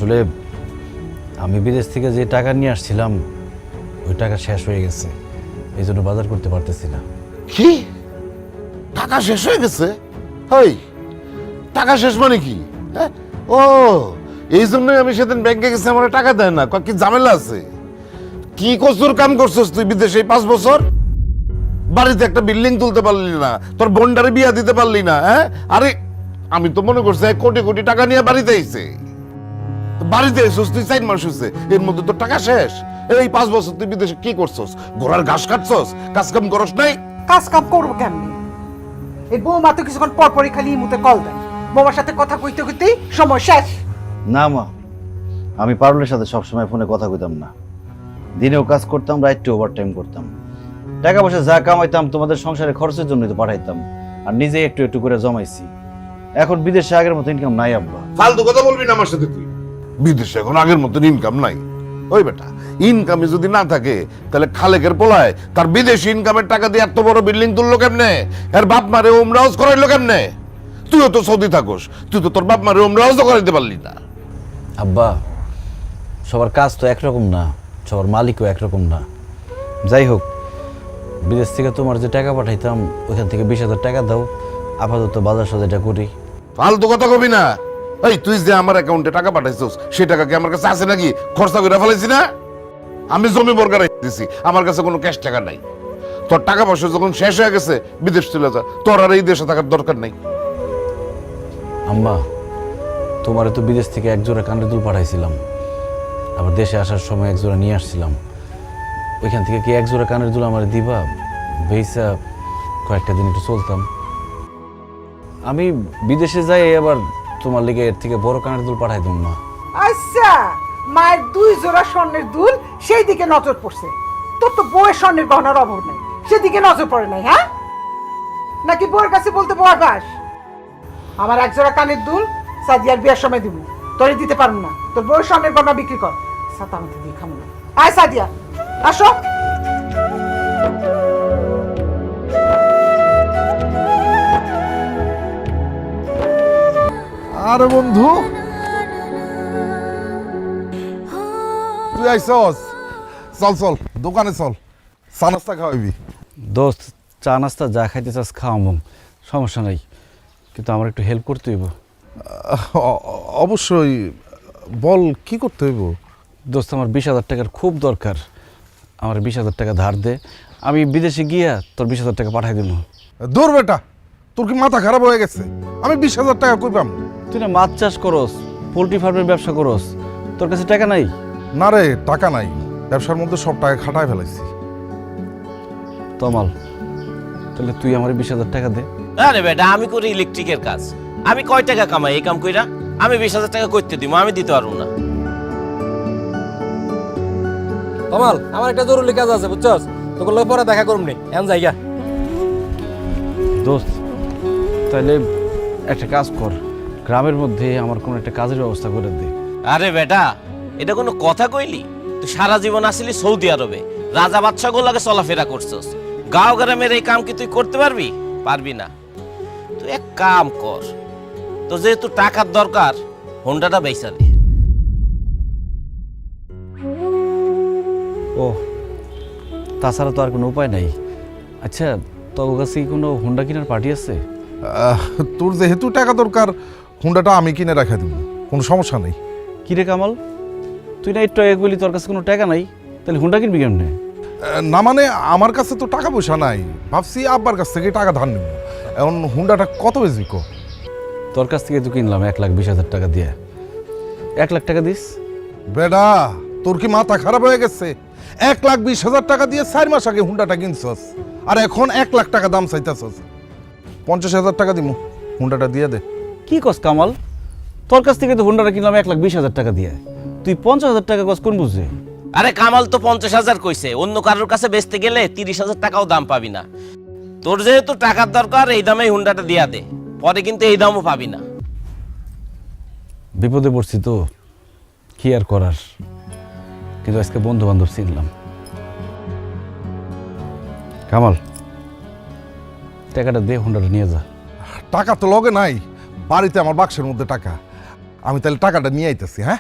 আসলে আমি বিদেশ থেকে যে টাকা নিয়ে আসছিলাম ওই টাকা শেষ হয়ে গেছে, এই জন্য বাজার করতে পারতেছি না। কি টাকা শেষ হয়ে গেছে? হই টাকা শেষ মানে কি? হ্যাঁ? ও এই জন্যই আমি সেদিন ব্যাংকে গেছি, আমার টাকা দেয় না। কি ঝামেলা আছে? কি কসুর কাম করছস তুই বিদেশে 5 বছর? বাড়িতে একটা বিল্ডিং তুলতে পারলি না, তোর বোনটারে বিয়া দিতে পারলি না। হ্যাঁ, আরে আমি তো মনে করছি 1 কোটি কোটি টাকা নিয়ে বাড়িতে আইছে। বাড়িতে এসেছিস তুই 4 মাস হয়েছে, এর মধ্যে তোর টাকা শেষ। এই 5 বছর তুই বিদেশে কি করছস? ঘোড়ার ঘাস কাটছস? কাজ কাম করস নাই? কাজ কাম করবো কেমনি? এই বৌমা তো কিছুক্ষণ পর পরই খালি ইমুতে কল দেয়, বৌমার সাথে কথা কইতে কইতেই সময় শেষ। না মা, আমি পারুলের সাথে সবসময় ফোনে কথা কইতাম না। দিনেও কাজ করতাম, রাইটে ওভারটাইম করতাম। টাকা পয়সা যা কামাইতাম তোমাদের সংসারে খরচের জন্যই তো পাঠাইতাম, আর নিজে একটু একটু করে জমাইছি। এখন বিদেশে আগের মতো ইনকাম নাই আব্বা। ফালতু কথা বলবি না আমার সাথে তুই। বিদেশে এখন আগের মতো ইনকাম নাই। ওই বেটা, ইনকামই যদি না থাকে তাহলে খালেকের পোলায় তার বিদেশি ইনকামের টাকা দিয়ে এত বড় বিল্ডিং তুললো কেমনে? এর বাপ মারে ওমরা হাউস করাইলো কেমনে? তুইও তো সৌদি থাকোস, তুই তো তোর বাপ মারে ওমরা হাউস করাইতে পারলি না। আব্বা, সবার কাজ তো একরকম না, সবার মালিকও একরকম না। যাই হোক, বিদেশ থেকে তোমার যে টাকা পাঠাইতাম ওইখান থেকে 20,000 টাকা দাও, আপাতত বাজার সাজাটা করি। ফালতু কথা কবি না। এই তুই যে আমার অ্যাকাউন্টে টাকা পাঠাইছিস সেই টাকা কি আমার কাছে আছে নাকি? খরচা করে ফেলাইছি না? আমি জমি বর্গা দিছি, আমার কাছে কোনো ক্যাশ টাকা নাই। তোর টাকা পয়সা যখন শেষ হয়ে গেছে বিদেশ চলে যা, তোর আর এই দেশে থাকার দরকার নাই। আম্মা, তোমারে তো বিদেশ থেকে একজোড়া কানের দুল পাঠাইছিলাম, আবার দেশে আসার সময় একজোড়া নিয়ে আসছিলাম। ওইখান থেকে কি একজোড়া কানের দুল আমার দিবা? বেইসা কয়েকটা দিন একটু চলতাম। আমি বিদেশে যাই আবার তোমার লেগে এর থেকে বড় কানের দুল পাঠাই দিম মা। আচ্ছা, মায়ের 2 জোড়া স্বর্ণের দুল সেই দিকে নজর পড়ছে। তোর তো বউয়ের স্বর্ণের গহনার অভাব নাই, সেদিকে নজর পড়ে নাই। হ্যাঁ, নাকি বউয়ের কাছে বলতে বউ আকাশ? আমার 1 জোড়া কানের দুল সাদিয়ার বিয়ার সময় দিব, তোরে দিতে পারবো না। তোর বউয়ের স্বর্ণের গহনা বিক্রি কর, সাথে আমাকে দিয়ে খাবো না। আয় সাদিয়া, আসো। আরে বন্ধু, তুই আইসস? চল চল দোকানে চল, চা নাস্তা খাওয়াবি। দোস্ত, চা নাস্তা যা খাইতে চাস খাওয়াবো, সমস্যা নাই, কিন্তু আমার একটু হেল্প করতে হইব। অবশ্যই, বল কি করতে হইব? দোস্ত, আমার 20,000 টাকার খুব দরকার। আমার 20,000 টাকা ধার দে, আমি বিদেশে গিয়া তোর 20,000 টাকা পাঠাই দিব। দূর বেটা, তোর কি মাথা খারাপ হয়ে গেছে? আমি 20,000 টাকা কই পাম? তুই না মাছ চাষ করস, পোলট্রি ফার্মের ব্যবসা করস, তোর কাছে টাকা নাই? না রে, টাকা নাই, ব্যবসার মধ্যে সব টাকা খাটায় ফেলাইছি। তমাল, তাহলে তুই আমার 20,000 টাকা দে। আরে বেটা, আমি করি ইলেকট্রিকের কাজ, আমি কয় টাকা কামাই এই কাম কইরা? আমি 20,000 টাকা করতে দিব, আমি দিতে পারবো না। কমাল, আমার একটা জরুরি কাজ আছে, বুঝছস? তোকে লগে পরে দেখা করুম নি, এমন জায়গা। দোস্ত, তাহলে একটা কাজ কর, গ্রামের মধ্যে আমার কোনো একটা কাজের ব্যবস্থা করে দে। আরে বেটা, এটা কোনো কথা কইলি? তুই সারা জীবন আসিলি সৌদি আরবে, রাজা বাদশা গুলোকে চলাফেরা করছস। গাঁও গ্রামের এই কাম কি তুই করতে পারবি? পারবি না। তুই এক কাম কর, তোর যেহেতু টাকার দরকার, হোন্ডাটা বেচা দে। ও, তাছাড়া তো আর কোনো উপায় নাই। আচ্ছা, তোর কাছে কি কোনো হোন্ডা কেনার পার্টি আছে? তোর যেহেতু টাকা দরকার, হুন্ডাটা আমি কিনে রাখা দিব, কোনো সমস্যা নেই। কিরে কামাল, তুই না একটু আগে বলি তোর কাছে কোনো টাকা নাই, তাহলে হোন্ডা কিনবি কেমনে? না মানে আমার কাছে তো টাকা পয়সা নাই, ভাবছি আব্বার কাছ থেকে টাকা ধার নেব। এখন হুন্ডাটা কত বেশি কো? তোর কাছ থেকে তো কিনলাম 1,20,000 টাকা দিয়ে। 1 লাখ টাকা দিস? বেডা, তোর কি মাথা খারাপ হয়ে গেছে? 1,20,000 টাকা দিয়ে 4 মাস আগে হুন্ডাটা কিনছস, আর এখন 1 লাখ টাকা দাম চাইতেছস। 50,000 টাকা দিমু, হুন্ডাটা দিয়ে দে। কি কস কামাল, তোর কাছ থেকে তো হোন্ডাটা কিনলাম 1,20,000 টাকা দিয়ে, তুই 50,000 টাকা কস কোন বুঝে? আরে কামাল তো 50,000 কইছে, অন্য কারোর কাছে বেচতে গেলে 30,000 টাকাও দাম পাবি না। তোর যেহেতু টাকার দরকার, এই দামে হুন্ডাটা দিয়া দে, পরে কিন্তু এই দামও পাবি না। বিপদে পড়ছি তো, কি আর করার, কিন্তু আজকে বন্ধু বান্ধব চিনলাম। কামাল, টাকাটা দে, হোন্ডাটা নিয়ে যা। টাকা তো লগে নাই, বাড়িতে আমার বাক্সের মধ্যে টাকা। আমি তাহলে টাকাটা নিয়ে আইতেছি, হ্যাঁ?